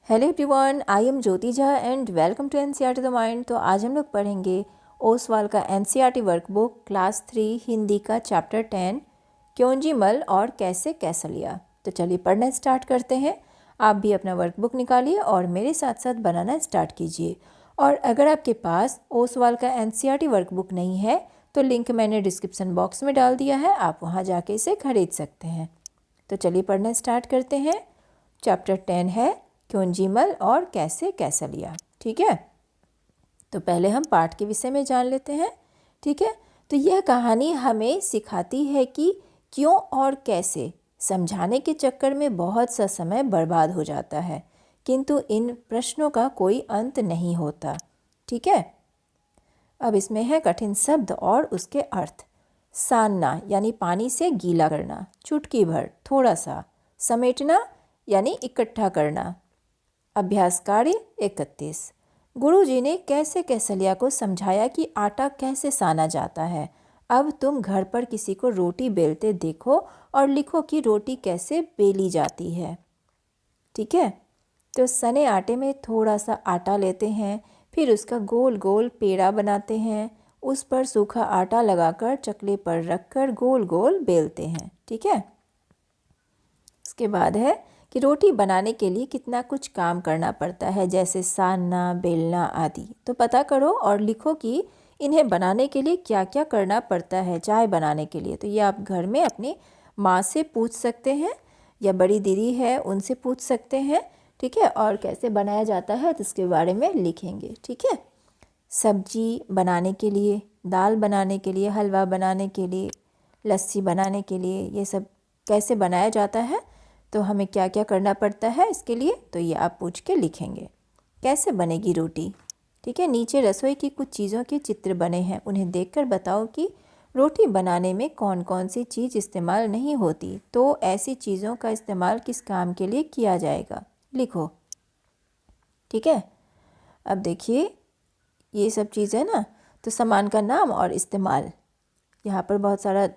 Hello everyone, I am Jyoti Jha and welcome to NCERT the mind. तो आज हम लोग पढ़ेंगे ओसवाल का एनसीईआरटी वर्कबुक क्लास 3 हिंदी का चैप्टर 10 क्योंजी मल और कैसे कैसलिया। तो चलिए पढ़ना स्टार्ट करते हैं। आप भी अपना वर्कबुक निकालिए और मेरे साथ साथ बनाना स्टार्ट कीजिए। और अगर आपके पास ओसवाल का एनसीईआरटी वर्कबुक नहीं है तो लिंक मैंने डिस्क्रिप्शन बॉक्स में डाल दिया है, आप वहाँ जाके इसे खरीद सकते हैं। तो चलिए पढ़ना स्टार्ट करते हैं। चैप्टर 10 है क्योंजी मल और कैसे कैसलिया। ठीक है, तो पहले हम पाठ के विषय में जान लेते हैं। ठीक है, तो यह कहानी हमें सिखाती है कि क्यों और कैसे समझाने के चक्कर में बहुत सा समय बर्बाद हो जाता है, किंतु इन प्रश्नों का कोई अंत नहीं होता। ठीक है, अब इसमें है कठिन शब्द और उसके अर्थ। सानना यानी पानी से गीला करना, चुटकी भर थोड़ा सा, समेटना यानी इकट्ठा करना। अभ्यास कार्य 31। गुरुजी ने कैसे कैसलिया को समझाया कि आटा कैसे साना जाता है। अब तुम घर पर किसी को रोटी बेलते देखो और लिखो कि रोटी कैसे बेली जाती है। ठीक है, तो सने आटे में थोड़ा सा आटा लेते हैं, फिर उसका गोल गोल पेड़ा बनाते हैं, उस पर सूखा आटा लगाकर चकले पर रखकर गोल गोल बेलते हैं। ठीक है, इसके बाद है कि रोटी बनाने के लिए कितना कुछ काम करना पड़ता है, जैसे सानना, बेलना आदि। तो पता करो और लिखो कि इन्हें बनाने के लिए क्या क्या करना पड़ता है। चाय बनाने के लिए तो ये आप घर में अपनी माँ से पूछ सकते हैं या बड़ी दीदी है उनसे पूछ सकते हैं। ठीक है, और कैसे बनाया जाता है तो इसके बारे में लिखेंगे। ठीक है, सब्जी बनाने के लिए, दाल बनाने के लिए, हलवा बनाने के लिए, लस्सी बनाने के लिए, ये सब कैसे बनाया जाता है तो हमें क्या क्या करना पड़ता है इसके लिए, तो ये आप पूछ के लिखेंगे। कैसे बनेगी रोटी। ठीक है, नीचे रसोई की कुछ चीज़ों के चित्र बने हैं, उन्हें देखकर बताओ कि रोटी बनाने में कौन कौन सी चीज़ इस्तेमाल नहीं होती, तो ऐसी चीज़ों का इस्तेमाल किस काम के लिए किया जाएगा, लिखो। ठीक है, अब देखिए ये सब चीज़ है ना, तो सामान का नाम और इस्तेमाल। यहाँ पर बहुत सारा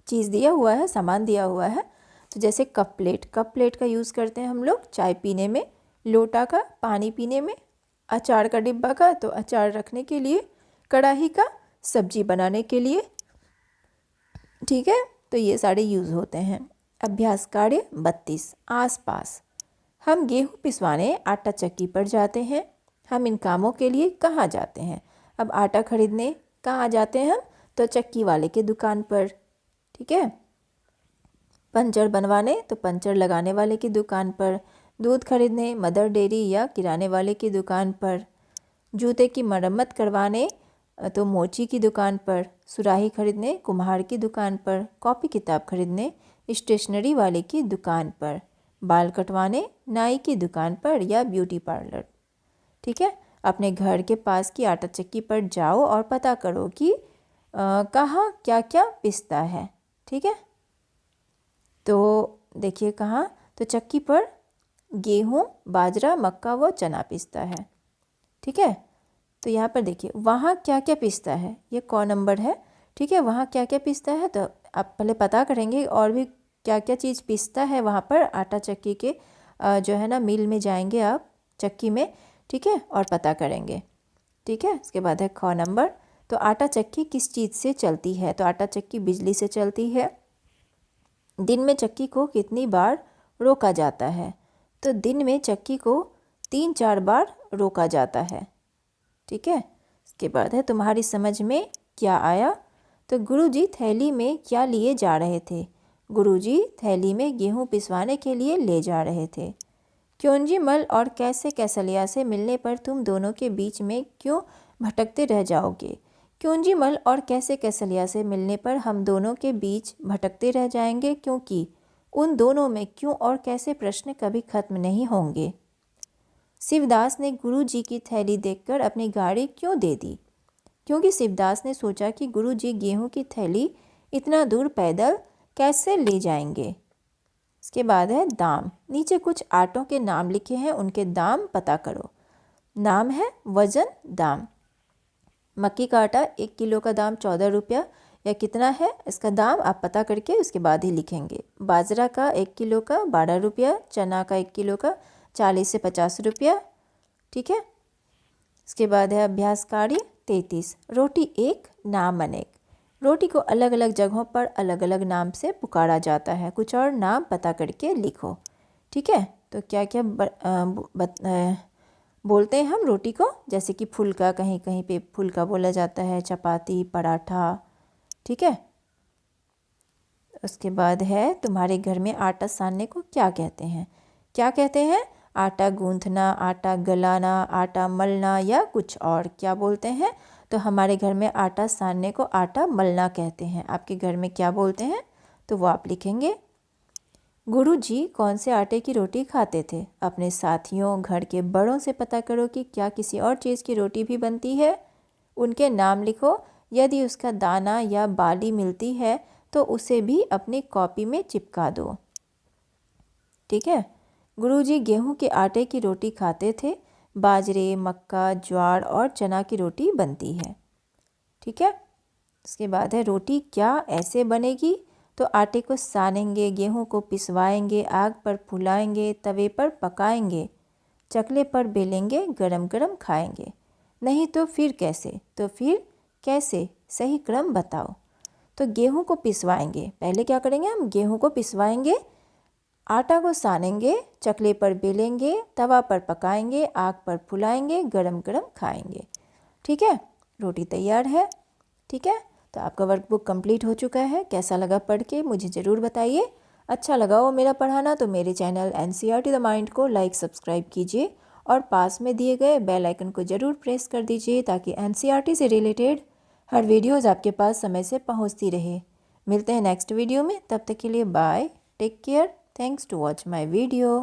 चीज़ दिया हुआ है, सामान दिया हुआ है। तो जैसे कप प्लेट का यूज़ करते हैं हम लोग चाय पीने में, लोटा का पानी पीने में, अचार का डिब्बा का तो अचार रखने के लिए, कढ़ाई का सब्जी बनाने के लिए। ठीक है, तो ये सारे यूज़ होते हैं। अभ्यास कार्य 32। आसपास। हम गेहूँ पिसवाने आटा चक्की पर जाते हैं। हम इन कामों के लिए कहाँ जाते हैं। अब आटा खरीदने कहाँ जाते हैं हम, तो चक्की वाले के दुकान पर। ठीक है, पंचर बनवाने तो पंचर लगाने वाले की दुकान पर। दूध खरीदने मदर डेयरी या किराने वाले की दुकान पर। जूते की मरम्मत करवाने तो मोची की दुकान पर। सुराही खरीदने कुम्हार की दुकान पर। कॉपी किताब खरीदने स्टेशनरी वाले की दुकान पर। बाल कटवाने नाई की दुकान पर या ब्यूटी पार्लर। ठीक है, अपने घर के पास की आटा चक्की पर जाओ और पता करो कि कहाँ क्या क्या पिसता है। ठीक है, तो देखिए कहाँ, तो चक्की पर गेहूँ, बाजरा, मक्का व चना पिसता है। ठीक है, तो यहाँ पर देखिए वहाँ क्या क्या पिसता है, ये कौन नंबर है। ठीक है, वहाँ क्या क्या पिसता है तो आप पहले पता करेंगे और भी क्या क्या चीज़ पिसता है वहाँ पर आटा चक्की के जो है ना मिल में जाएंगे आप चक्की में। ठीक है, और पता करेंगे। ठीक है, इसके बाद है ख नंबर, तो आटा चक्की किस चीज़ से चलती है, तो आटा चक्की बिजली से चलती है। दिन में चक्की को कितनी बार रोका जाता है, तो दिन में चक्की को 3-4 बार रोका जाता है। ठीक है, इसके बाद है तुम्हारी समझ में क्या आया, तो गुरुजी थैली में क्या लिए जा रहे थे। गुरुजी थैली में गेहूँ पिसवाने के लिए ले जा रहे थे। क्योंजी मल और कैसे कैसलिया से मिलने पर तुम दोनों के बीच में क्यों भटकते रह जाओगे। क्योंजी मल और कैसे कैसलिया से मिलने पर हम दोनों के बीच भटकते रह जाएंगे, क्योंकि उन दोनों में क्यों और कैसे प्रश्न कभी खत्म नहीं होंगे। शिवदास ने गुरुजी की थैली देखकर अपनी गाड़ी क्यों दे दी, क्योंकि शिवदास ने सोचा कि गुरुजी गेहूं की थैली इतना दूर पैदल कैसे ले जाएंगे। इसके बाद है दाम। नीचे कुछ आटों के नाम लिखे हैं, उनके दाम पता करो। नाम है वजन, दाम। मक्की का आटा 1 किलो का दाम 14 रुपया या कितना है, इसका दाम आप पता करके उसके बाद ही लिखेंगे। बाजरा का 1 किलो का 12 रुपया, चना का 1 किलो का 40 से 50 रुपया। ठीक है। इसके बाद है अभ्यास कार्य 33, रोटी एक नाम अनेक। रोटी को अलग अलग जगहों पर अलग अलग नाम से पुकारा जाता है, कुछ और नाम पता करके लिखो। ठीक है। तो क्या क्या बोलते हैं हम रोटी को, जैसे कि फुल्का, कहीं कहीं पे फुल्का बोला जाता है, चपाती, पराठा। ठीक है। उसके बाद है तुम्हारे घर में आटा सानने को क्या कहते हैं। क्या कहते हैं, आटा गूंथना, आटा गलाना, आटा मलना या कुछ और क्या बोलते हैं। तो हमारे घर में आटा सानने को आटा मलना कहते हैं। आपके घर में क्या बोलते हैं, तो वो आप लिखेंगे। गुरुजी कौन से आटे की रोटी खाते थे। अपने साथियों, घर के बड़ों से पता करो कि क्या किसी और चीज़ की रोटी भी बनती है। उनके नाम लिखो। यदि उसका दाना या बाली मिलती है तो उसे भी अपनी कॉपी में चिपका दो। ठीक है। गुरुजी गेहूं के आटे की रोटी खाते थे। बाजरे, मक्का, ज्वार और चना की रोटी बनती है। ठीक है। इसके बाद है रोटी क्या ऐसे बनेगी। तो आटे को सानेंगे, गेहूं को पिसवाएंगे, आग पर फुलाएंगे, तवे पर पकाएंगे, चकले पर बेलेंगे, गरम गरम खाएंगे। नहीं तो फिर कैसे, तो फिर कैसे, सही क्रम बताओ। तो गेहूं को पिसवाएंगे, पहले क्या करेंगे हम, गेहूं को पिसवाएंगे, आटा को सानेंगे, चकले पर बेलेंगे, तवा पर पकाएंगे, आग पर फुलाएंगे, गरम गरम खाएंगे। ठीक है। रोटी तैयार है। ठीक है। तो आपका वर्कबुक कंप्लीट हो चुका है। कैसा लगा पढ़ के मुझे ज़रूर बताइए। अच्छा लगा हो मेरा पढ़ाना तो मेरे चैनल NCERT द माइंड को लाइक सब्सक्राइब कीजिए और पास में दिए गए बेल आइकन को ज़रूर प्रेस कर दीजिए ताकि NCERT से रिलेटेड हर वीडियोज़ आपके पास समय से पहुंचती रहे। मिलते हैं नेक्स्ट वीडियो में, तब तक के लिए bye, take care, thanks to watch my video.